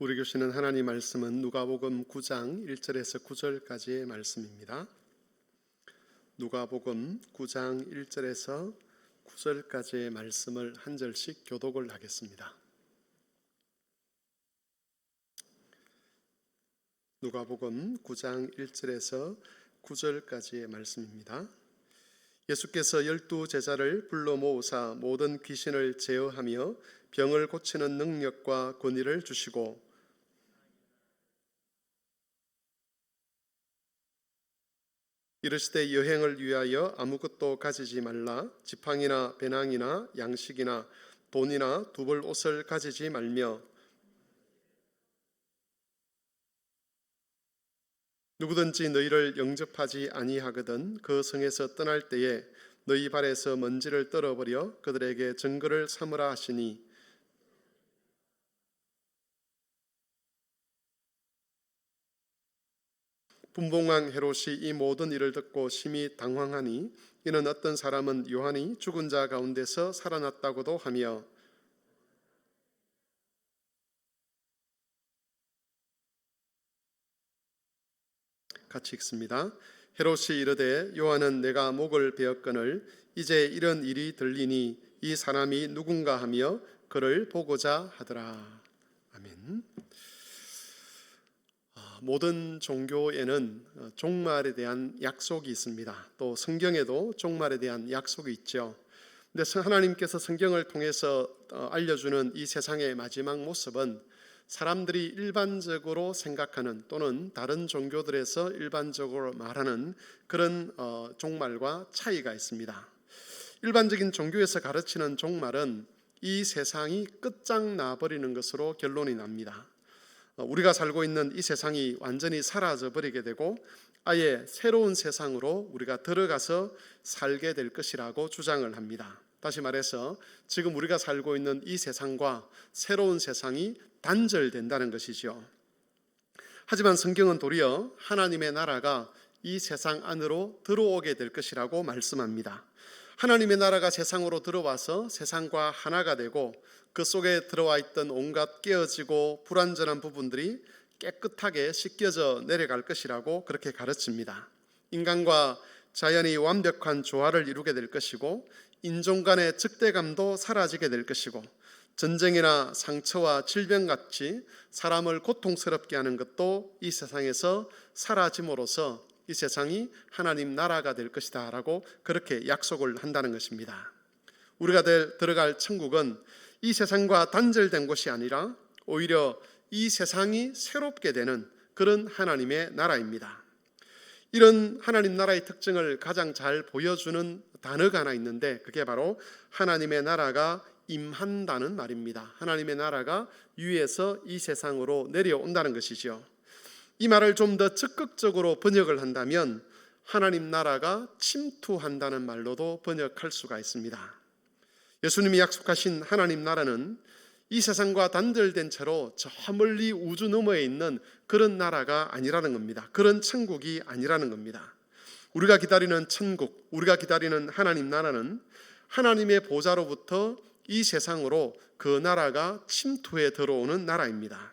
우리 교시는 하나님 말씀은 누가복음 9장 1절에서 9절까지의 말씀입니다. 누가복음 9장 1절에서 9절까지의 말씀을 한 절씩 교독을 하겠습니다. 누가복음 9장 1절에서 9절까지의 말씀입니다. 예수께서 12 제자를 불러 모으사 모든 귀신을 제어하며 병을 고치는 능력과 권위를 주시고 이르시되 여행을 위하여 아무것도 가지지 말라. 지팡이나 배낭이나 양식이나 돈이나 두벌 옷을 가지지 말며 누구든지 너희를 영접하지 아니하거든 그 성에서 떠날 때에 너희 발에서 먼지를 떨어버려 그들에게 증거를 삼으라 하시니 분봉왕 헤롯이 이 모든 일을 듣고 심히 당황하니 이는 어떤 사람은 요한이 죽은 자 가운데서 살아났다고도 하며 같이 읽습니다. 헤롯이 이르되 요한은 내가 목을 베었거늘 이제 이런 일이 들리니 이 사람이 누군가 하며 그를 보고자 하더라. 아멘. 모든 종교에는 종말에 대한 약속이 있습니다. 또 성경에도 종말에 대한 약속이 있죠. 근데 하나님께서 성경을 통해서 알려주는 이 세상의 마지막 모습은 사람들이 일반적으로 생각하는 또는 다른 종교들에서 일반적으로 말하는 그런 종말과 차이가 있습니다. 일반적인 종교에서 가르치는 종말은 이 세상이 끝장나 버리는 것으로 결론이 납니다. 우리가 살고 있는 이 세상이 완전히 사라져 버리게 되고 아예 새로운 세상으로 우리가 들어가서 살게 될 것이라고 주장을 합니다. 다시 말해서 지금 우리가 살고 있는 이 세상과 새로운 세상이 단절된다는 것이죠. 하지만 성경은 도리어 하나님의 나라가 이 세상 안으로 들어오게 될 것이라고 말씀합니다. 하나님의 나라가 세상으로 들어와서 세상과 하나가 되고 그 속에 들어와 있던 온갖 깨어지고 불완전한 부분들이 깨끗하게 씻겨져 내려갈 것이라고 그렇게 가르칩니다. 인간과 자연이 완벽한 조화를 이루게 될 것이고 인종 간의 적대감도 사라지게 될 것이고 전쟁이나 상처와 질병같이 사람을 고통스럽게 하는 것도 이 세상에서 사라짐으로써 이 세상이 하나님 나라가 될 것이다 라고 그렇게 약속을 한다는 것입니다. 우리가 들어갈 천국은 이 세상과 단절된 곳이 아니라 오히려 이 세상이 새롭게 되는 그런 하나님의 나라입니다. 이런 하나님 나라의 특징을 가장 잘 보여주는 단어가 하나 있는데 그게 바로 하나님의 나라가 임한다는 말입니다. 하나님의 나라가 위에서 이 세상으로 내려온다는 것이죠. 이 말을 좀 더 적극적으로 번역을 한다면 하나님 나라가 침투한다는 말로도 번역할 수가 있습니다. 예수님이 약속하신 하나님 나라는 이 세상과 단절된 채로 저 멀리 우주 너머에 있는 그런 나라가 아니라는 겁니다. 그런 천국이 아니라는 겁니다. 우리가 기다리는 천국, 우리가 기다리는 하나님 나라는 하나님의 보좌로부터 이 세상으로 그 나라가 침투해 들어오는 나라입니다.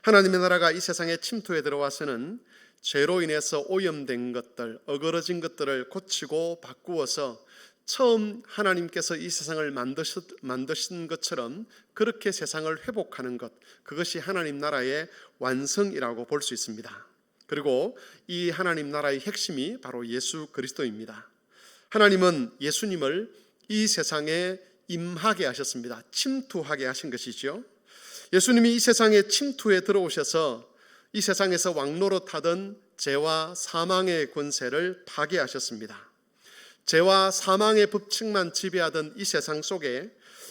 하나님의 나라가 이 세상에 침투해 들어와서는 죄로 인해서 오염된 것들, 어그러진 것들을 고치고 바꾸어서 처음 하나님께서 이 세상을 만드신 것처럼 그렇게 세상을 회복하는 것, 그것이 하나님 나라의 완성이라고 볼 수 있습니다. 그리고 이 하나님 나라의 핵심이 바로 예수 그리스도입니다. 하나님은 예수님을 이 세상에 임하게 하셨습니다. 침투하게 하신 것이죠. 예수님이 이 세상에 침투해 들어오셔서 이 세상에서 왕노릇하던 죄와 사망의 권세를 파괴하셨습니다. 죄와 사망의 법칙만 지배하던 이 세상 속에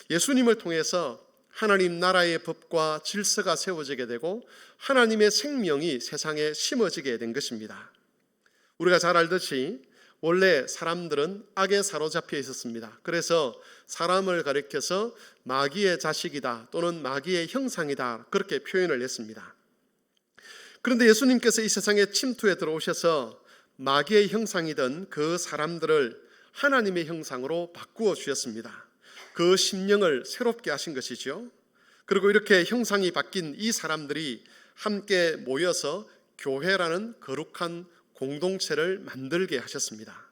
예수님을 통해서 하나님 나라의 법과 질서가 세워지게 되고 하나님의 생명이 세상에 심어지게 된 것입니다. 우리가 잘 알듯이 원래 사람들은 악에 사로잡혀 있었습니다. 그래서 사람을 가리켜서 마귀의 자식이다 또는 마귀의 형상이다 그렇게 표현을 했습니다. 그런데 예수님께서 이 세상에 침투해 들어오셔서 마귀의 형상이던 그 사람들을 하나님의 형상으로 바꾸어 주셨습니다. 그 심령을 새롭게 하신 것이죠. 그리고 이렇게 형상이 바뀐 이 사람들이 함께 모여서 교회라는 거룩한 공동체를 만들게 하셨습니다.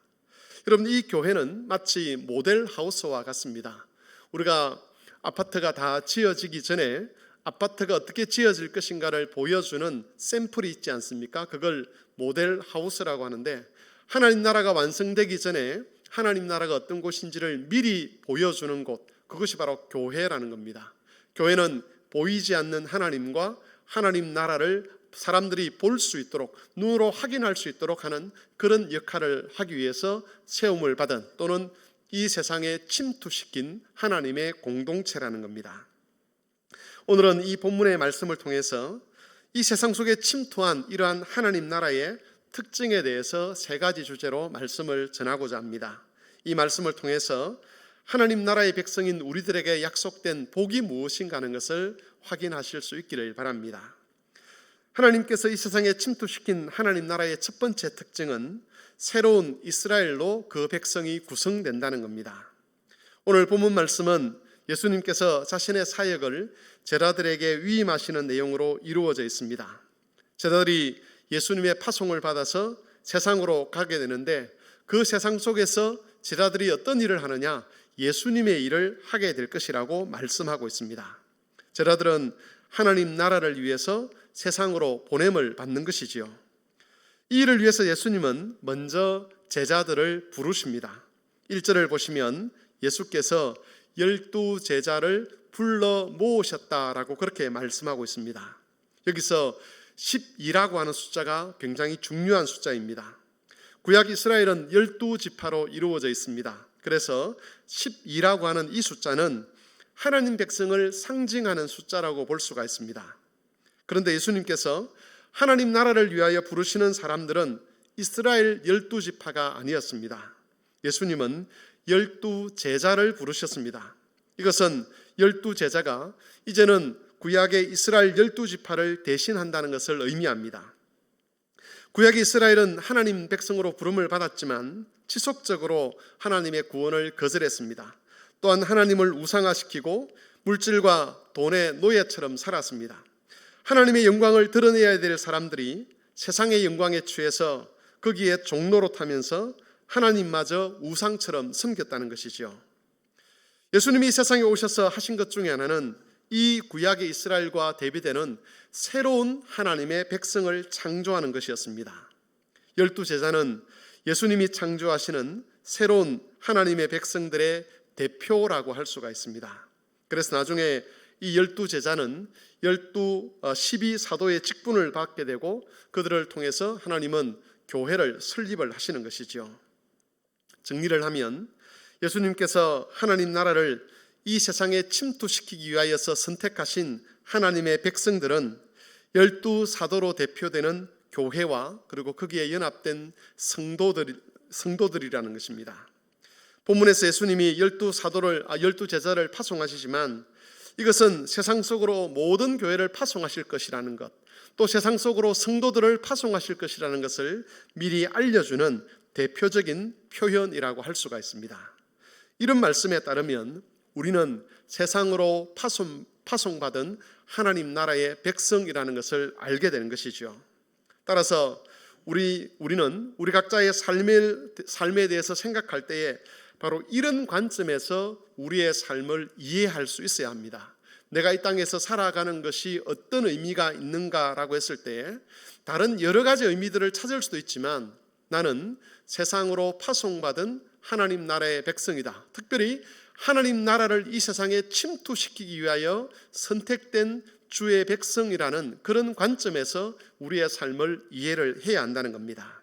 여러분, 이 교회는 마치 모델 하우스와 같습니다. 우리가 아파트가 다 지어지기 전에 아파트가 어떻게 지어질 것인가를 보여주는 샘플이 있지 않습니까? 그걸 모델 하우스라고 하는데, 하나님 나라가 완성되기 전에 하나님 나라가 어떤 곳인지를 미리 보여주는 곳, 그것이 바로 교회라는 겁니다. 교회는 보이지 않는 하나님과 하나님 나라를 사람들이 볼 수 있도록, 눈으로 확인할 수 있도록 하는 그런 역할을 하기 위해서 세움을 받은, 또는 이 세상에 침투시킨 하나님의 공동체라는 겁니다. 오늘은 이 본문의 말씀을 통해서 이 세상 속에 침투한 이러한 하나님 나라의 특징에 대해서 세 가지 주제로 말씀을 전하고자 합니다. 이 말씀을 통해서 하나님 나라의 백성인 우리들에게 약속된 복이 무엇인가 하는 것을 확인하실 수 있기를 바랍니다. 하나님께서 이 세상에 침투시킨 하나님 나라의 첫 번째 특징은 새로운 이스라엘로 그 백성이 구성된다는 겁니다. 오늘 본문 말씀은 예수님께서 자신의 사역을 제자들에게 위임하시는 내용으로 이루어져 있습니다. 제자들이 예수님의 파송을 받아서 세상으로 가게 되는데, 그 세상 속에서 제자들이 어떤 일을 하느냐? 예수님의 일을 하게 될 것이라고 말씀하고 있습니다. 제자들은 하나님 나라를 위해서 세상으로 보냄을 받는 것이지요. 이 일을 위해서 예수님은 먼저 제자들을 부르십니다. 1절을 보시면 예수께서 12 제자를 불러 모으셨다라고 그렇게 말씀하고 있습니다. 여기서 12라고 하는 숫자가 굉장히 중요한 숫자입니다. 구약 이스라엘은 12지파로 이루어져 있습니다. 그래서 12라고 하는 이 숫자는 하나님 백성을 상징하는 숫자라고 볼 수가 있습니다. 그런데 예수님께서 하나님 나라를 위하여 부르시는 사람들은 이스라엘 12지파가 아니었습니다. 예수님은 12 제자를 부르셨습니다. 이것은 12 제자가 이제는 구약의 이스라엘 12지파를 대신한다는 것을 의미합니다. 구약의 이스라엘은 하나님 백성으로 부름을 받았지만 지속적으로 하나님의 구원을 거절했습니다. 또한 하나님을 우상화시키고 물질과 돈의 노예처럼 살았습니다. 하나님의 영광을 드러내야 될 사람들이 세상의 영광에 취해서 거기에 종노릇하면서 하나님마저 우상처럼 섬겼다는 것이죠. 예수님이 이 세상에 오셔서 하신 것 중에 하나는 이 구약의 이스라엘과 대비되는 새로운 하나님의 백성을 창조하는 것이었습니다. 12 제자는 예수님이 창조하시는 새로운 하나님의 백성들의 대표라고 할 수가 있습니다. 그래서 나중에 이 12 제자는 12 사도의 직분을 받게 되고, 그들을 통해서 하나님은 교회를 설립을 하시는 것이죠. 정리를 하면 예수님께서 하나님 나라를 이 세상에 침투시키기 위하여서 선택하신 하나님의 백성들은 12 사도로 대표되는 교회와 그리고 거기에 연합된 성도들이라는 것입니다. 본문에서 예수님이 12 제자를 파송하시지만 이것은 세상 속으로 모든 교회를 파송하실 것이라는 것, 또 세상 속으로 성도들을 파송하실 것이라는 것을 미리 알려주는 대표적인 표현이라고 할 수가 있습니다. 이런 말씀에 따르면 우리는 세상으로 파송받은 하나님 나라의 백성이라는 것을 알게 되는 것이죠. 따라서 우리는 우리 각자의 삶에 대해서 생각할 때에 바로 이런 관점에서 우리의 삶을 이해할 수 있어야 합니다. 내가 이 땅에서 살아가는 것이 어떤 의미가 있는가라고 했을 때 다른 여러 가지 의미들을 찾을 수도 있지만, 나는 세상으로 파송받은 하나님 나라의 백성이다. 특별히 하나님 나라를 이 세상에 침투시키기 위하여 선택된 주의 백성이라는 그런 관점에서 우리의 삶을 이해를 해야 한다는 겁니다.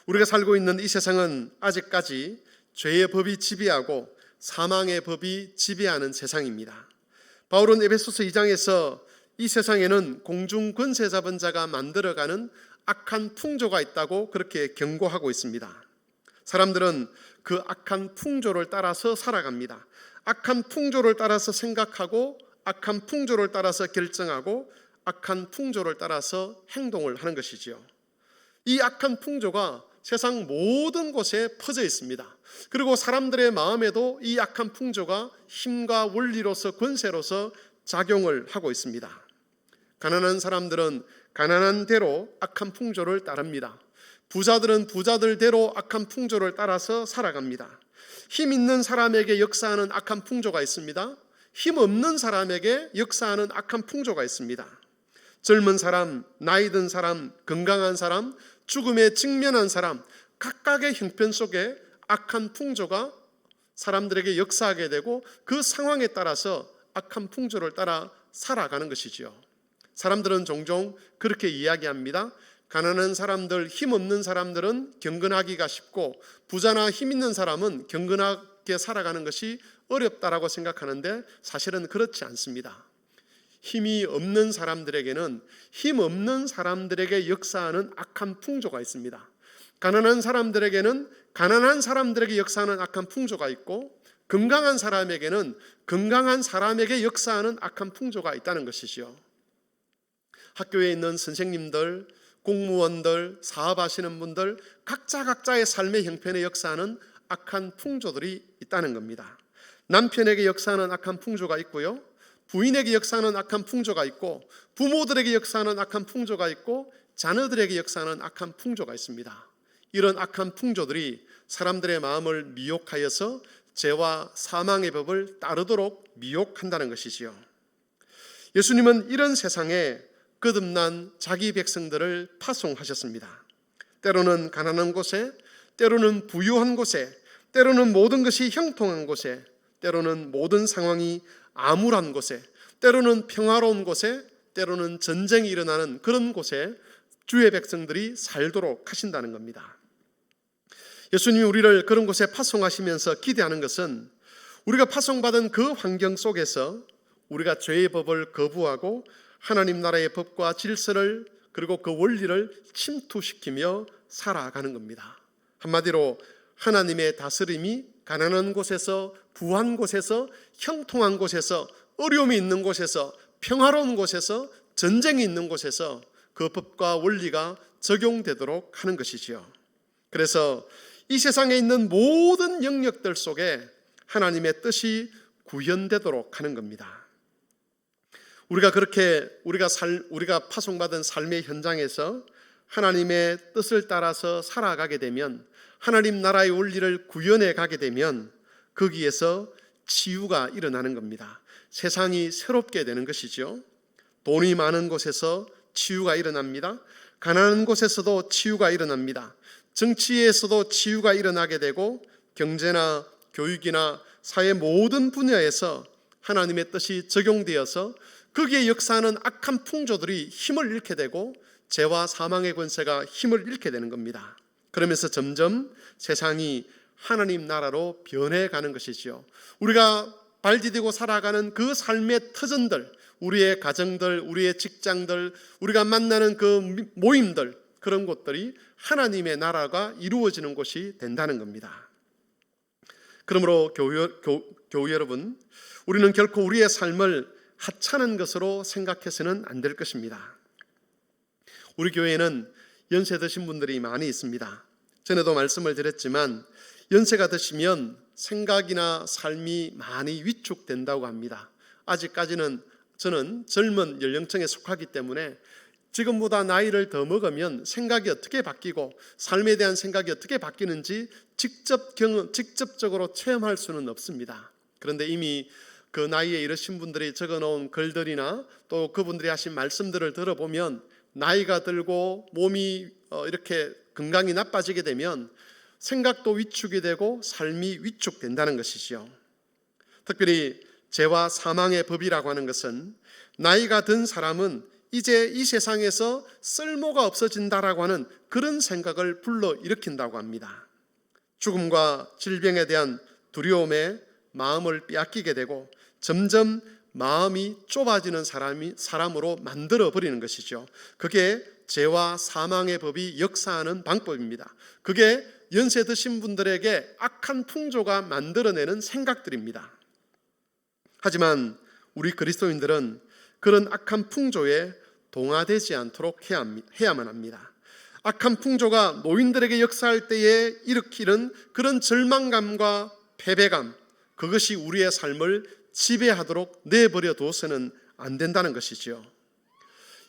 우리가 살고 있는 이 세상은 아직까지 죄의 법이 지배하고 사망의 법이 지배하는 세상입니다. 바울은 에베소서 2장에서 이 세상에는 공중 권세 잡은 자가 만들어가는 악한 풍조가 있다고 그렇게 경고하고 있습니다. 사람들은 그 악한 풍조를 따라서 살아갑니다. 악한 풍조를 따라서 생각하고, 악한 풍조를 따라서 결정하고, 악한 풍조를 따라서 행동을 하는 것이지요. 이 악한 풍조가 세상 모든 곳에 퍼져 있습니다. 그리고 사람들의 마음에도 이 악한 풍조가 힘과 원리로서 권세로서 작용을 하고 있습니다. 가난한 사람들은 가난한 대로 악한 풍조를 따릅니다. 부자들은 부자들대로 악한 풍조를 따라서 살아갑니다. 힘 있는 사람에게 역사하는 악한 풍조가 있습니다. 힘 없는 사람에게 역사하는 악한 풍조가 있습니다. 젊은 사람, 나이 든 사람, 건강한 사람, 죽음에 직면한 사람, 각각의 형편 속에 악한 풍조가 사람들에게 역사하게 되고 그 상황에 따라서 악한 풍조를 따라 살아가는 것이지요. 사람들은 종종 그렇게 이야기합니다. 가난한 사람들, 힘없는 사람들은 경건하기가 쉽고 부자나 힘 있는 사람은 경건하게 살아가는 것이 어렵다라고 생각하는데 사실은 그렇지 않습니다. 힘이 없는 사람들에게는 힘 없는 사람들에게 역사하는 악한 풍조가 있습니다. 가난한 사람들에게는 가난한 사람들에게 역사하는 악한 풍조가 있고 건강한 사람에게는 건강한 사람에게 역사하는 악한 풍조가 있다는 것이죠. 학교에 있는 선생님들, 공무원들, 사업하시는 분들 각자의 삶의 형편에 역사하는 악한 풍조들이 있다는 겁니다. 남편에게 역사하는 악한 풍조가 있고요, 부인에게 역사하는 악한 풍조가 있고 부모들에게 역사하는 악한 풍조가 있고 자녀들에게 역사하는 악한 풍조가 있습니다. 이런 악한 풍조들이 사람들의 마음을 미혹하여서 죄와 사망의 법을 따르도록 미혹한다는 것이지요. 예수님은 이런 세상에 거듭난 자기 백성들을 파송하셨습니다. 때로는 가난한 곳에, 때로는 부유한 곳에, 때로는 모든 것이 형통한 곳에, 때로는 모든 상황이 암울한 곳에, 때로는 평화로운 곳에, 때로는 전쟁이 일어나는 그런 곳에 주의 백성들이 살도록 하신다는 겁니다. 예수님이 우리를 그런 곳에 파송하시면서 기대하는 것은 우리가 파송받은 그 환경 속에서 우리가 죄의 법을 거부하고 하나님 나라의 법과 질서를 그리고 그 원리를 침투시키며 살아가는 겁니다. 한마디로 하나님의 다스림이 가난한 곳에서, 부한 곳에서, 형통한 곳에서, 어려움이 있는 곳에서, 평화로운 곳에서, 전쟁이 있는 곳에서 그 법과 원리가 적용되도록 하는 것이지요. 그래서 이 세상에 있는 모든 영역들 속에 하나님의 뜻이 구현되도록 하는 겁니다. 우리가 파송받은 삶의 현장에서 하나님의 뜻을 따라서 살아가게 되면, 하나님 나라의 원리를 구현해 가게 되면 거기에서 치유가 일어나는 겁니다. 세상이 새롭게 되는 것이죠. 돈이 많은 곳에서 치유가 일어납니다. 가난한 곳에서도 치유가 일어납니다. 정치에서도 치유가 일어나게 되고 경제나 교육이나 사회 모든 분야에서 하나님의 뜻이 적용되어서 거기에 역사하는 악한 풍조들이 힘을 잃게 되고 죄와 사망의 권세가 힘을 잃게 되는 겁니다. 그러면서 점점 세상이 하나님 나라로 변해가는 것이지요. 우리가 발디디고 살아가는 그 삶의 터전들, 우리의 가정들, 우리의 직장들, 우리가 만나는 그 모임들, 그런 곳들이 하나님의 나라가 이루어지는 곳이 된다는 겁니다. 그러므로 교우 여러분, 우리는 결코 우리의 삶을 하찮은 것으로 생각해서는 안 될 것입니다. 우리 교회에는 연세 드신 분들이 많이 있습니다. 전에도 말씀을 드렸지만 연세가 드시면 생각이나 삶이 많이 위축된다고 합니다. 아직까지는 저는 젊은 연령층에 속하기 때문에 지금보다 나이를 더 먹으면 생각이 어떻게 바뀌고 삶에 대한 생각이 어떻게 바뀌는지 직접적으로 체험할 수는 없습니다. 그런데 이미 그 나이에 이르신 분들이 적어놓은 글들이나 또 그분들이 하신 말씀들을 들어보면 나이가 들고 몸이 이렇게 건강이 나빠지게 되면 생각도 위축이 되고 삶이 위축된다는 것이지요. 특별히 죄와 사망의 법이라고 하는 것은 나이가 든 사람은 이제 이 세상에서 쓸모가 없어진다라고 하는 그런 생각을 불러일으킨다고 합니다. 죽음과 질병에 대한 두려움에 마음을 빼앗기게 되고 점점 마음이 좁아지는 사람으로 만들어버리는 것이죠. 그게 죄와 사망의 법이 역사하는 방법입니다. 그게 연세 드신 분들에게 악한 풍조가 만들어내는 생각들입니다. 하지만 우리 그리스도인들은 그런 악한 풍조에 동화되지 않도록 해야만 합니다. 악한 풍조가 노인들에게 역사할 때에 일으키는 그런 절망감과 패배감, 그것이 우리의 삶을 지배하도록 내버려 둬서는 안 된다는 것이죠.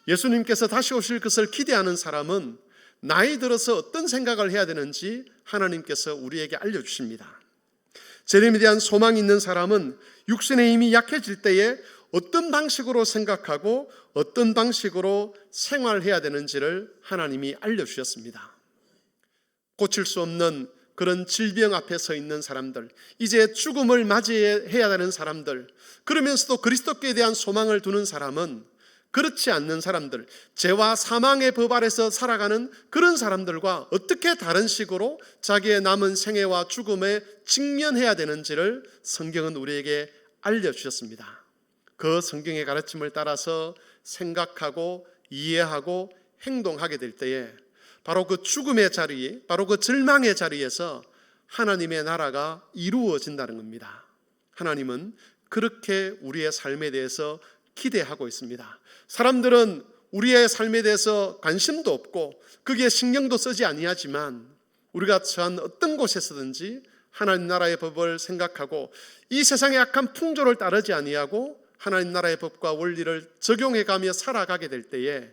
예수님께서 다시 오실 것을 기대하는 사람은 나이 들어서 어떤 생각을 해야 되는지 하나님께서 우리에게 알려주십니다. 재림에 대한 소망이 있는 사람은 육신의 힘이 약해질 때에 어떤 방식으로 생각하고 어떤 방식으로 생활해야 되는지를 하나님이 알려주셨습니다. 고칠 수 없는 그런 질병 앞에 서 있는 사람들, 이제 죽음을 맞이해야 되는 사람들, 그러면서도 그리스도께 대한 소망을 두는 사람은 그렇지 않는 사람들, 죄와 사망의 법 아래서 살아가는 그런 사람들과 어떻게 다른 식으로 자기의 남은 생애와 죽음에 직면해야 되는지를 성경은 우리에게 알려주셨습니다. 그 성경의 가르침을 따라서 생각하고 이해하고 행동하게 될 때에 바로 그 죽음의 자리, 바로 그 절망의 자리에서 하나님의 나라가 이루어진다는 겁니다. 하나님은 그렇게 우리의 삶에 대해서 기대하고 있습니다. 사람들은 우리의 삶에 대해서 관심도 없고 거기에 신경도 쓰지 아니하지만 우리가 처한 어떤 곳에서든지 하나님 나라의 법을 생각하고 이 세상의 악한 풍조를 따르지 아니하고 하나님 나라의 법과 원리를 적용해가며 살아가게 될 때에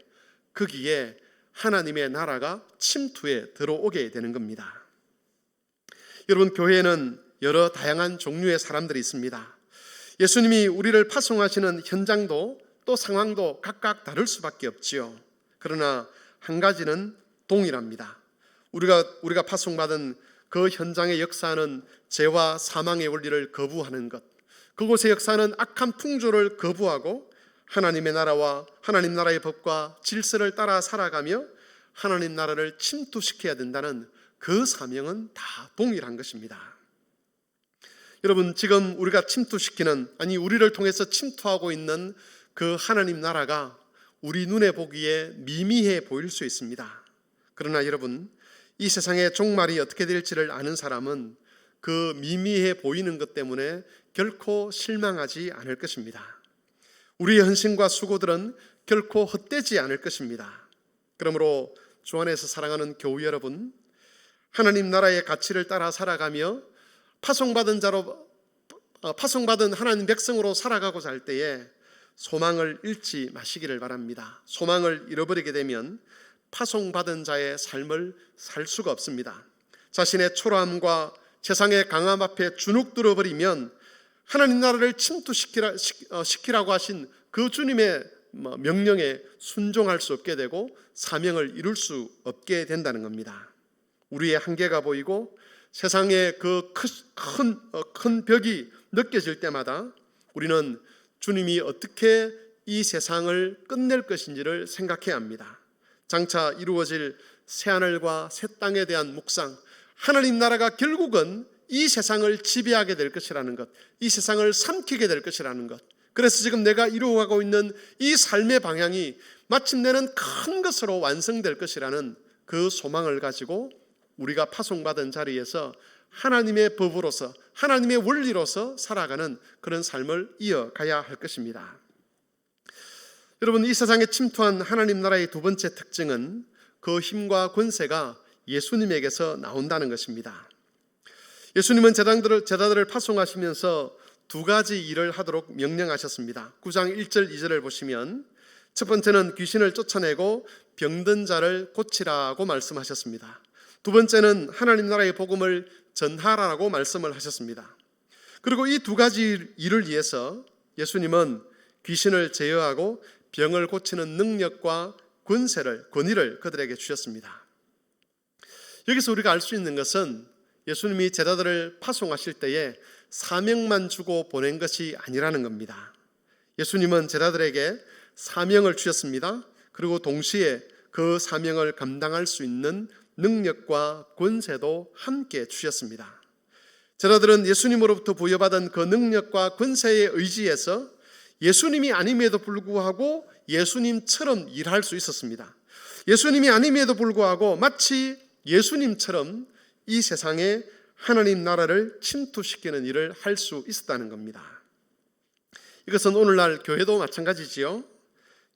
거기에 하나님의 나라가 침투해 들어오게 되는 겁니다. 여러분, 교회에는 여러 다양한 종류의 사람들이 있습니다. 예수님이 우리를 파송하시는 현장도 또 상황도 각각 다를 수밖에 없지요. 그러나 한 가지는 동일합니다. 우리가 파송받은 그 현장의 역사는 죄와 사망의 원리를 거부하는 것, 그곳의 역사는 악한 풍조를 거부하고 하나님의 나라와 하나님 나라의 법과 질서를 따라 살아가며 하나님 나라를 침투시켜야 된다는 그 사명은 다 동일한 것입니다. 여러분, 지금 우리가 침투시키는, 아니 우리를 통해서 침투하고 있는 그 하나님 나라가 우리 눈에 보기에 미미해 보일 수 있습니다. 그러나 여러분, 이 세상의 종말이 어떻게 될지를 아는 사람은 그 미미해 보이는 것 때문에 결코 실망하지 않을 것입니다. 우리의 헌신과 수고들은 결코 헛되지 않을 것입니다. 그러므로 주 안에서 사랑하는 교우 여러분, 하나님 나라의 가치를 따라 살아가며 파송받은 하나님 백성으로 살아가고자 할 때에 소망을 잃지 마시기를 바랍니다. 소망을 잃어버리게 되면 파송받은 자의 삶을 살 수가 없습니다. 자신의 초라함과 세상의 강함 앞에 주눅들어 버리면 하나님 나라를 침투시키라고 하신 그 주님의 명령에 순종할 수 없게 되고 사명을 이룰 수 없게 된다는 겁니다. 우리의 한계가 보이고 세상의 그 큰 벽이 느껴질 때마다 우리는 주님이 어떻게 이 세상을 끝낼 것인지를 생각해야 합니다. 장차 이루어질 새하늘과 새 땅에 대한 묵상, 하나님 나라가 결국은 이 세상을 지배하게 될 것이라는 것, 이 세상을 삼키게 될 것이라는 것, 그래서 지금 내가 이루어가고 있는 이 삶의 방향이 마침내는 큰 것으로 완성될 것이라는 그 소망을 가지고 우리가 파송받은 자리에서 하나님의 법으로서, 하나님의 원리로서 살아가는 그런 삶을 이어가야 할 것입니다. 여러분, 이 세상에 침투한 하나님 나라의 두 번째 특징은 그 힘과 권세가 예수님에게서 나온다는 것입니다. 예수님은 제자들을 파송하시면서 두 가지 일을 하도록 명령하셨습니다. 9장 1절 2절을 보시면 첫 번째는 귀신을 쫓아내고 병든 자를 고치라고 말씀하셨습니다. 두 번째는 하나님 나라의 복음을 전하라고 말씀을 하셨습니다. 그리고 이 두 가지 일을 위해서 예수님은 귀신을 제어하고 병을 고치는 능력과 권위를 그들에게 주셨습니다. 여기서 우리가 알 수 있는 것은 예수님이 제자들을 파송하실 때에 사명만 주고 보낸 것이 아니라는 겁니다. 예수님은 제자들에게 사명을 주셨습니다. 그리고 동시에 그 사명을 감당할 수 있는 능력과 권세도 함께 주셨습니다. 제자들은 예수님으로부터 부여받은 그 능력과 권세에 의지해서 예수님이 아님에도 불구하고 예수님처럼 일할 수 있었습니다. 예수님이 아님에도 불구하고 마치 예수님처럼 이 세상에 하나님 나라를 침투시키는 일을 할 수 있었다는 겁니다. 이것은 오늘날 교회도 마찬가지지요.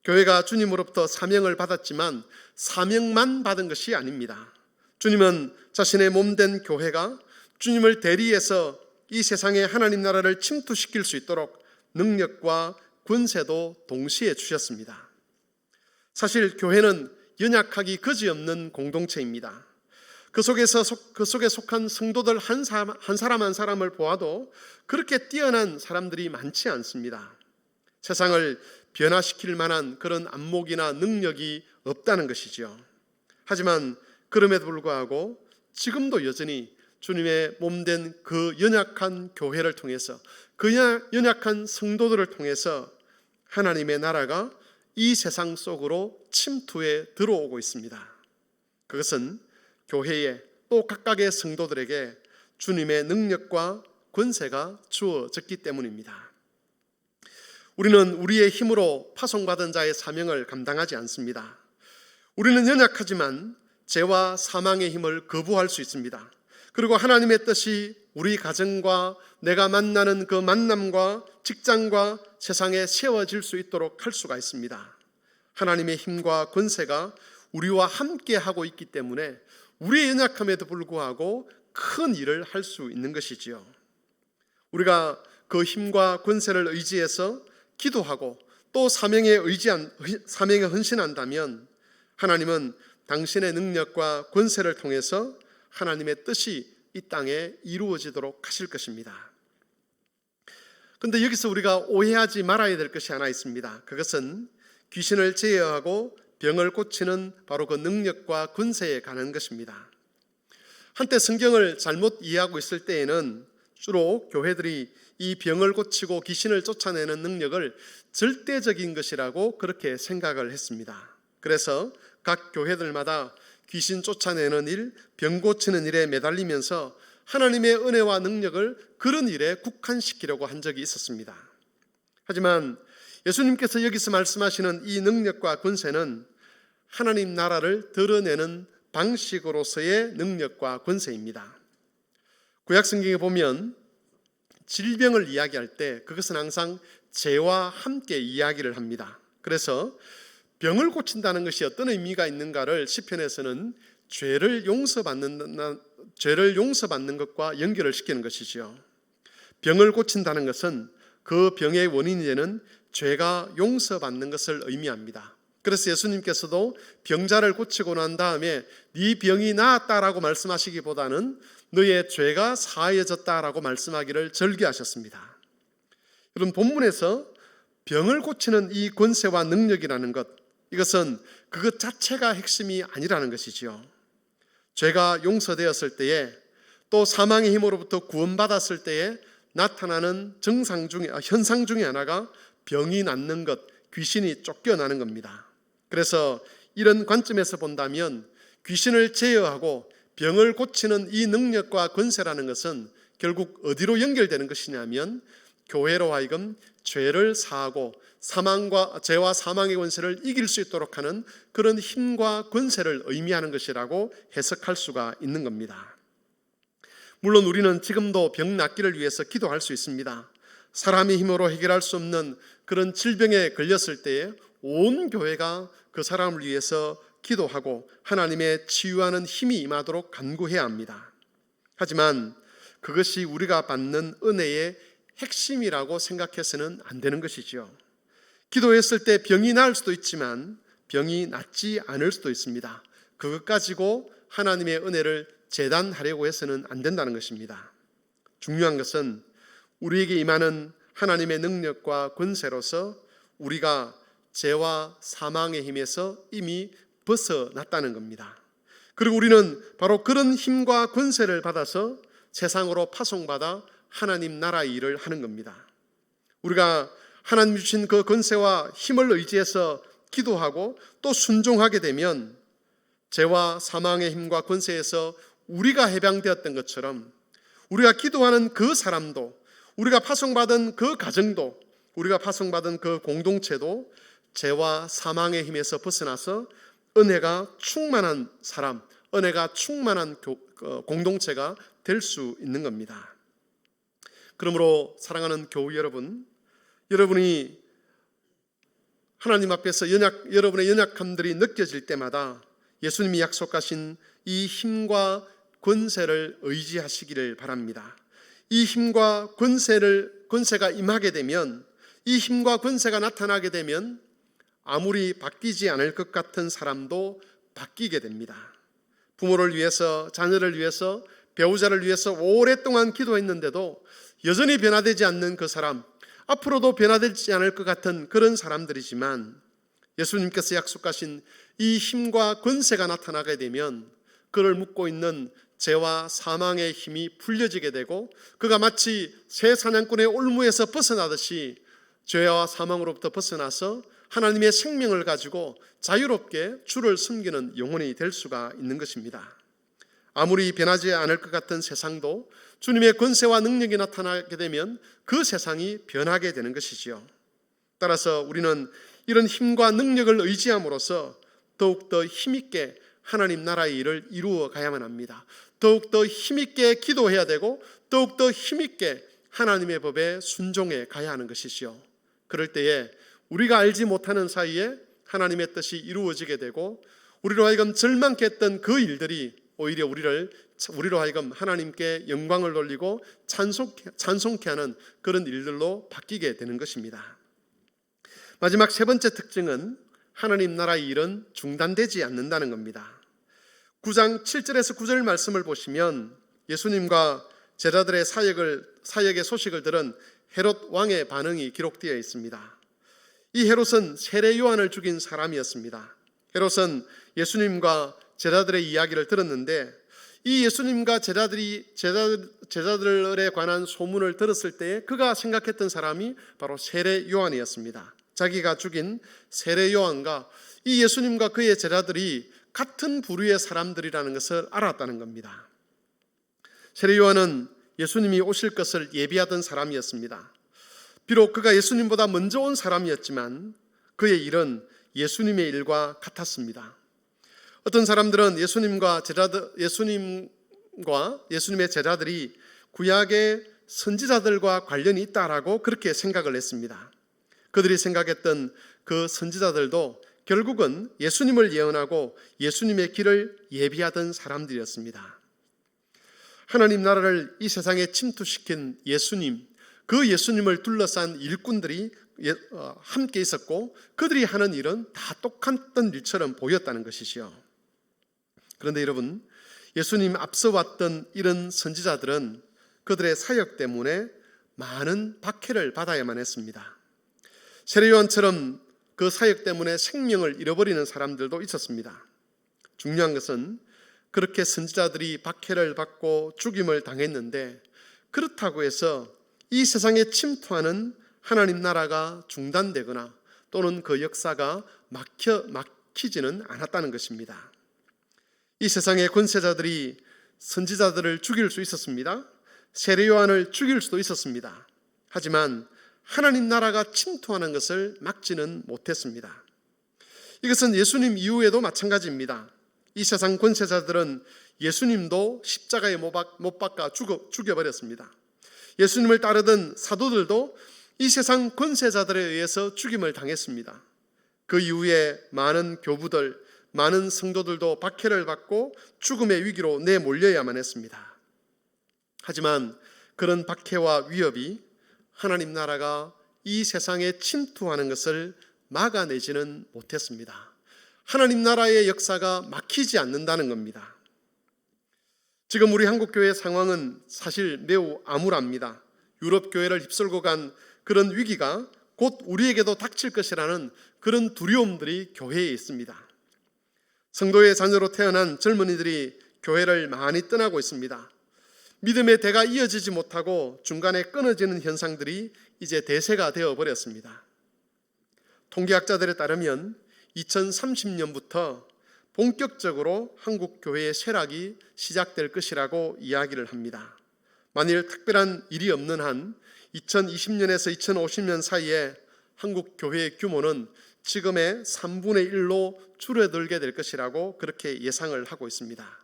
교회가 주님으로부터 사명을 받았지만 사명만 받은 것이 아닙니다. 주님은 자신의 몸된 교회가 주님을 대리해서 이 세상에 하나님 나라를 침투시킬 수 있도록 능력과 권세도 동시에 주셨습니다. 사실 교회는 연약하기 그지없는 공동체입니다. 그 속에 속한 성도들 한 사람 한 사람을 보아도 그렇게 뛰어난 사람들이 많지 않습니다. 세상을 변화시킬 만한 그런 안목이나 능력이 없다는 것이죠. 하지만 그럼에도 불구하고 지금도 여전히 주님의 몸된 그 연약한 교회를 통해서, 그 연약한 성도들을 통해서 하나님의 나라가 이 세상 속으로 침투해 들어오고 있습니다. 그것은 교회에 또 각각의 성도들에게 주님의 능력과 권세가 주어졌기 때문입니다. 우리는 우리의 힘으로 파송받은 자의 사명을 감당하지 않습니다. 우리는 연약하지만 죄와 사망의 힘을 거부할 수 있습니다. 그리고 하나님의 뜻이 우리 가정과 내가 만나는 그 만남과 직장과 세상에 세워질 수 있도록 할 수가 있습니다. 하나님의 힘과 권세가 우리와 함께 하고 있기 때문에 우리의 연약함에도 불구하고 큰 일을 할 수 있는 것이지요. 우리가 그 힘과 권세를 의지해서 기도하고 또 사명에 헌신한다면 하나님은 당신의 능력과 권세를 통해서 하나님의 뜻이 이 땅에 이루어지도록 하실 것입니다. 그런데 여기서 우리가 오해하지 말아야 될 것이 하나 있습니다. 그것은 귀신을 제어하고 병을 고치는 바로 그 능력과 권세에 관한 것입니다. 한때 성경을 잘못 이해하고 있을 때에는 주로 교회들이 이 병을 고치고 귀신을 쫓아내는 능력을 절대적인 것이라고 그렇게 생각을 했습니다. 그래서 각 교회들마다 귀신 쫓아내는 일, 병 고치는 일에 매달리면서 하나님의 은혜와 능력을 그런 일에 국한시키려고 한 적이 있었습니다. 하지만 예수님께서 여기서 말씀하시는 이 능력과 권세는 하나님 나라를 드러내는 방식으로서의 능력과 권세입니다. 구약 성경에 보면 질병을 이야기할 때 그것은 항상 죄와 함께 이야기를 합니다. 그래서 병을 고친다는 것이 어떤 의미가 있는가를 시편에서는 죄를 용서받는 것과 연결을 시키는 것이지요. 병을 고친다는 것은 그 병의 원인이 되는 죄가 용서받는 것을 의미합니다. 그래서 예수님께서도 병자를 고치고 난 다음에 네 병이 나았다라고 말씀하시기보다는 너의 죄가 사해졌다라고 말씀하기를 절개하셨습니다. 여러분, 본문에서 병을 고치는 이 권세와 능력이라는 것, 이것은 그것 자체가 핵심이 아니라는 것이지요. 죄가 용서되었을 때에 또 사망의 힘으로부터 구원받았을 때에 나타나는 현상 중에 하나가 병이 낫는 것, 귀신이 쫓겨나는 겁니다. 그래서 이런 관점에서 본다면 귀신을 제어하고 병을 고치는 이 능력과 권세라는 것은 결국 어디로 연결되는 것이냐면 교회로 하여금 죄를 사하고 죄와 사망의 권세를 이길 수 있도록 하는 그런 힘과 권세를 의미하는 것이라고 해석할 수가 있는 겁니다. 물론 우리는 지금도 병 낫기를 위해서 기도할 수 있습니다. 사람의 힘으로 해결할 수 없는 그런 질병에 걸렸을 때에 온 교회가 그 사람을 위해서 기도하고 하나님의 치유하는 힘이 임하도록 간구해야 합니다. 하지만 그것이 우리가 받는 은혜의 핵심이라고 생각해서는 안 되는 것이죠. 기도했을 때 병이 나을 수도 있지만 병이 낫지 않을 수도 있습니다. 그것 가지고 하나님의 은혜를 재단하려고 해서는 안 된다는 것입니다. 중요한 것은 우리에게 임하는 하나님의 능력과 권세로서 우리가 죄와 사망의 힘에서 이미 벗어났다는 겁니다. 그리고 우리는 바로 그런 힘과 권세를 받아서 세상으로 파송받아 하나님 나라의 일을 하는 겁니다. 우리가 하나님 주신 그 권세와 힘을 의지해서 기도하고 또 순종하게 되면 죄와 사망의 힘과 권세에서 우리가 해방되었던 것처럼 우리가 기도하는 그 사람도, 우리가 파송받은 그 가정도, 우리가 파송받은 그 공동체도 죄와 사망의 힘에서 벗어나서 은혜가 충만한 사람, 은혜가 충만한 공동체가 될 수 있는 겁니다. 그러므로 사랑하는 교우 여러분, 여러분이 하나님 앞에서 여러분의 연약함들이 느껴질 때마다 예수님이 약속하신 이 힘과 권세를 의지하시기를 바랍니다. 이 힘과 권세가 임하게 되면, 이 힘과 권세가 나타나게 되면 아무리 바뀌지 않을 것 같은 사람도 바뀌게 됩니다. 부모를 위해서, 자녀를 위해서, 배우자를 위해서 오랫동안 기도했는데도 여전히 변화되지 않는 그 사람, 앞으로도 변화되지 않을 것 같은 그런 사람들이지만, 예수님께서 약속하신 이 힘과 권세가 나타나게 되면 그를 묶고 있는 죄와 사망의 힘이 풀려지게 되고, 그가 마치 새 사냥꾼의 올무에서 벗어나듯이 죄와 사망으로부터 벗어나서 하나님의 생명을 가지고 자유롭게 주를 섬기는 영혼이 될 수가 있는 것입니다. 아무리 변하지 않을 것 같은 세상도 주님의 권세와 능력이 나타나게 되면 그 세상이 변하게 되는 것이지요. 따라서 우리는 이런 힘과 능력을 의지함으로써 더욱더 힘있게 하나님 나라의 일을 이루어 가야만 합니다. 더욱더 힘있게 기도해야 되고, 더욱더 힘있게 하나님의 법에 순종해 가야 하는 것이지요. 그럴 때에 우리가 알지 못하는 사이에 하나님의 뜻이 이루어지게 되고, 우리로 하여금 절망케 했던 그 일들이 오히려 우리로 하여금 하나님께 영광을 돌리고 찬송케 하는 그런 일들로 바뀌게 되는 것입니다. 마지막 세 번째 특징은 하나님 나라의 일은 중단되지 않는다는 겁니다. 9장 7절에서 9절 말씀을 보시면 예수님과 제자들의 사역의 소식을 들은 헤롯 왕의 반응이 기록되어 있습니다. 이 헤롯은 세례 요한을 죽인 사람이었습니다. 헤롯은 예수님과 제자들의 이야기를 들었는데, 이 예수님과 제자들에 관한 소문을 들었을 때에 그가 생각했던 사람이 바로 세례 요한이었습니다. 자기가 죽인 세례 요한과 이 예수님과 그의 제자들이 같은 부류의 사람들이라는 것을 알았다는 겁니다. 세례 요한은 예수님이 오실 것을 예비하던 사람이었습니다. 비록 그가 예수님보다 먼저 온 사람이었지만 그의 일은 예수님의 일과 같았습니다. 어떤 사람들은 예수님과 예수님의 제자들이 구약의 선지자들과 관련이 있다라고 그렇게 생각을 했습니다. 그들이 생각했던 그 선지자들도 결국은 예수님을 예언하고 예수님의 길을 예비하던 사람들이었습니다. 하나님 나라를 이 세상에 침투시킨 예수님, 그 예수님을 둘러싼 일꾼들이 함께 있었고, 그들이 하는 일은 다 똑같던 일처럼 보였다는 것이지요. 그런데 여러분, 예수님 앞서 왔던 이런 선지자들은 그들의 사역 때문에 많은 박해를 받아야만 했습니다. 세례 요한처럼 그 사역 때문에 생명을 잃어버리는 사람들도 있었습니다. 중요한 것은 그렇게 선지자들이 박해를 받고 죽임을 당했는데, 그렇다고 해서 이 세상에 침투하는 하나님 나라가 중단되거나 또는 그 역사가 막히지는 않았다는 것입니다. 이 세상의 권세자들이 선지자들을 죽일 수 있었습니다. 세례 요한을 죽일 수도 있었습니다. 하지만 하나님 나라가 침투하는 것을 막지는 못했습니다. 이것은 예수님 이후에도 마찬가지입니다. 이 세상 권세자들은 예수님도 십자가에 못 박아 죽여버렸습니다. 예수님을 따르던 사도들도 이 세상 권세자들에 의해서 죽임을 당했습니다. 그 이후에 많은 교부들, 많은 성도들도 박해를 받고 죽음의 위기로 내몰려야만 했습니다. 하지만 그런 박해와 위협이 하나님 나라가 이 세상에 침투하는 것을 막아내지는 못했습니다. 하나님 나라의 역사가 막히지 않는다는 겁니다. 지금 우리 한국교회 상황은 사실 매우 암울합니다. 유럽 교회를 휩쓸고 간 그런 위기가 곧 우리에게도 닥칠 것이라는 그런 두려움들이 교회에 있습니다. 성도의 자녀로 태어난 젊은이들이 교회를 많이 떠나고 있습니다. 믿음의 대가 이어지지 못하고 중간에 끊어지는 현상들이 이제 대세가 되어버렸습니다. 통계학자들에 따르면 2030년부터 본격적으로 한국 교회의 쇠락이 시작될 것이라고 이야기를 합니다. 만일 특별한 일이 없는 한 2020년에서 2050년 사이에 한국 교회의 규모는 지금의 3분의 1로 줄어들게 될 것이라고 그렇게 예상을 하고 있습니다.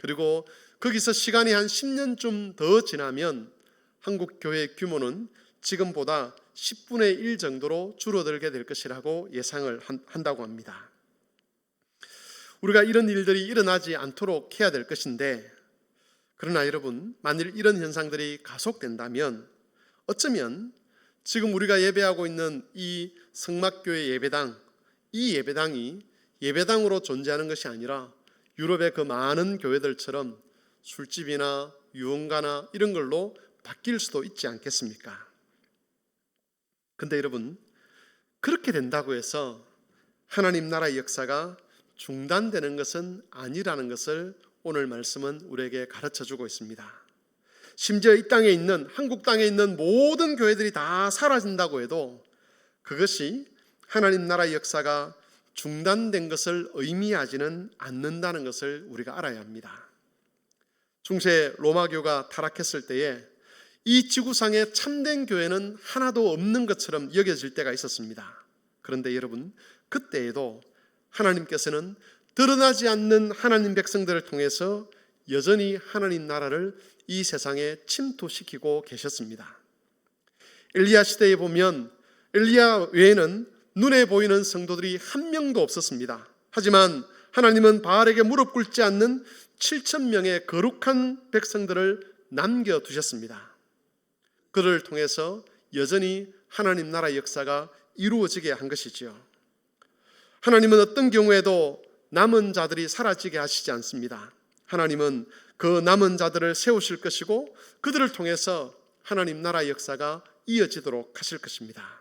그리고 거기서 시간이 한 10년쯤 더 지나면 한국 교회의 규모는 지금보다 10분의 1 정도로 줄어들게 될 것이라고 예상을 한다고 합니다. 우리가 이런 일들이 일어나지 않도록 해야 될 것인데, 그러나 여러분, 만일 이런 현상들이 가속된다면 어쩌면 지금 우리가 예배하고 있는 이 성막교회 예배당, 이 예배당이 예배당으로 존재하는 것이 아니라 유럽의 그 많은 교회들처럼 술집이나 유흥가나 이런 걸로 바뀔 수도 있지 않겠습니까? 근데 여러분, 그렇게 된다고 해서 하나님 나라의 역사가 중단되는 것은 아니라는 것을 오늘 말씀은 우리에게 가르쳐 주고 있습니다. 심지어 이 땅에 있는, 한국 땅에 있는 모든 교회들이 다 사라진다고 해도 그것이 하나님 나라의 역사가 중단된 것을 의미하지는 않는다는 것을 우리가 알아야 합니다. 중세 로마교가 타락했을 때에 이 지구상에 참된 교회는 하나도 없는 것처럼 여겨질 때가 있었습니다. 그런데 여러분, 그때에도 하나님께서는 드러나지 않는 하나님 백성들을 통해서 여전히 하나님 나라를 이 세상에 침투시키고 계셨습니다. 엘리야 시대에 보면 엘리야 외에는 눈에 보이는 성도들이 한 명도 없었습니다. 하지만 하나님은 바알에게 무릎 꿇지 않는 7,000명의 거룩한 백성들을 남겨두셨습니다. 그를 통해서 여전히 하나님 나라의 역사가 이루어지게 한 것이지요. 하나님은 어떤 경우에도 남은 자들이 사라지게 하시지 않습니다. 하나님은 그 남은 자들을 세우실 것이고 그들을 통해서 하나님 나라의 역사가 이어지도록 하실 것입니다.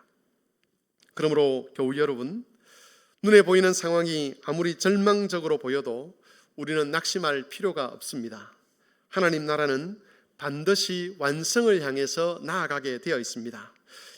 그러므로 교우 여러분, 눈에 보이는 상황이 아무리 절망적으로 보여도 우리는 낙심할 필요가 없습니다. 하나님 나라는 반드시 완성을 향해서 나아가게 되어 있습니다.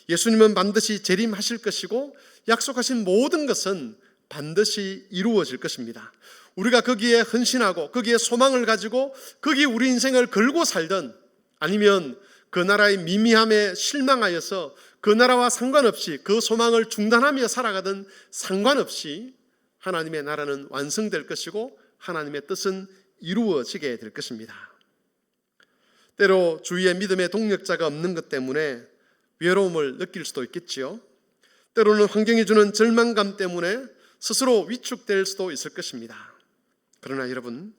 예수님은 반드시 재림하실 것이고 약속하신 모든 것은 반드시 이루어질 것입니다. 우리가 거기에 헌신하고 거기에 소망을 가지고 거기에 우리 인생을 걸고 살든 아니면 그 나라의 미미함에 실망하여서 그 나라와 상관없이 그 소망을 중단하며 살아가든 상관없이 하나님의 나라는 완성될 것이고 하나님의 뜻은 이루어지게 될 것입니다. 때로 주위에 믿음의 동력자가 없는 것 때문에 외로움을 느낄 수도 있겠지요. 때로는 환경이 주는 절망감 때문에 스스로 위축될 수도 있을 것입니다. 그러나 여러분,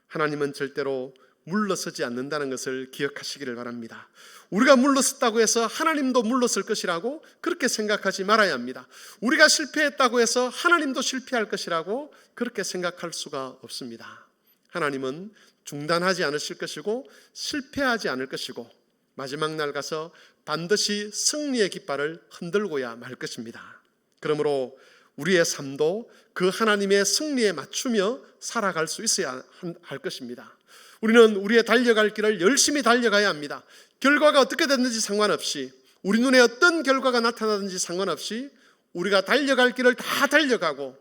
하나님은 절대로 물러서지 않는다는 것을 기억하시기를 바랍니다. 우리가 물러섰다고 해서 하나님도 물러설 것이라고 그렇게 생각하지 말아야 합니다. 우리가 실패했다고 해서 하나님도 실패할 것이라고 그렇게 생각할 수가 없습니다. 하나님은 중단하지 않으실 것이고 실패하지 않을 것이고 마지막 날 가서 반드시 승리의 깃발을 흔들고야 말 것입니다. 그러므로 우리의 삶도 그 하나님의 승리에 맞추며 살아갈 수 있어야 할 것입니다. 우리는 우리의 달려갈 길을 열심히 달려가야 합니다. 결과가 어떻게 됐는지 상관없이, 우리 눈에 어떤 결과가 나타나든지 상관없이 우리가 달려갈 길을 다 달려가고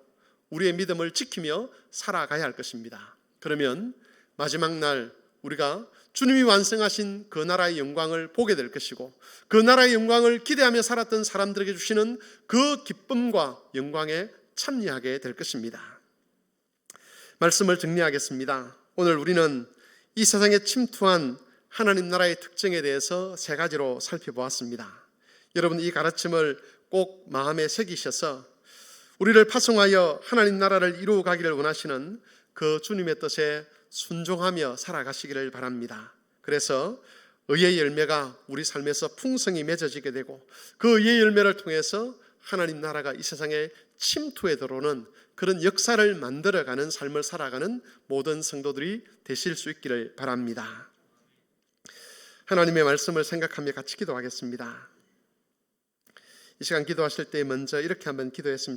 우리의 믿음을 지키며 살아가야 할 것입니다. 그러면 마지막 날 우리가 주님이 완성하신 그 나라의 영광을 보게 될 것이고 그 나라의 영광을 기대하며 살았던 사람들에게 주시는 그 기쁨과 영광에 참여하게 될 것입니다. 말씀을 정리하겠습니다. 오늘 우리는 이 세상에 침투한 하나님 나라의 특징에 대해서 3가지로 살펴보았습니다. 여러분, 이 가르침을 꼭 마음에 새기셔서 우리를 파송하여 하나님 나라를 이루어가기를 원하시는 그 주님의 뜻에 순종하며 살아가시기를 바랍니다. 그래서 의의 열매가 우리 삶에서 풍성히 맺어지게 되고 그 의의 열매를 통해서 하나님 나라가 이 세상에 침투해 들어오는 그런 역사를 만들어가는 삶을 살아가는 모든 성도들이 되실 수 있기를 바랍니다. 하나님의 말씀을 생각하며 같이 기도하겠습니다. 이 시간 기도하실 때 먼저 이렇게 한번 기도했으면